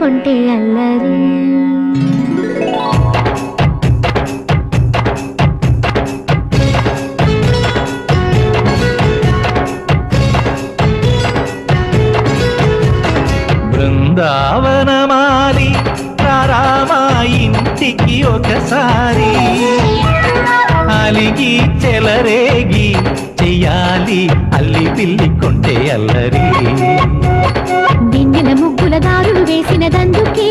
కొంటే అల్లరి. బృందావనమాలి రామా ఇంటికి ఒకసారి, అలిగి చెలరేగి చెయ్యాలి అల్లి పిల్లి కొంటే అల్లరి. వెన్నెల ముగ్గుల దారులు వేసినదందుకే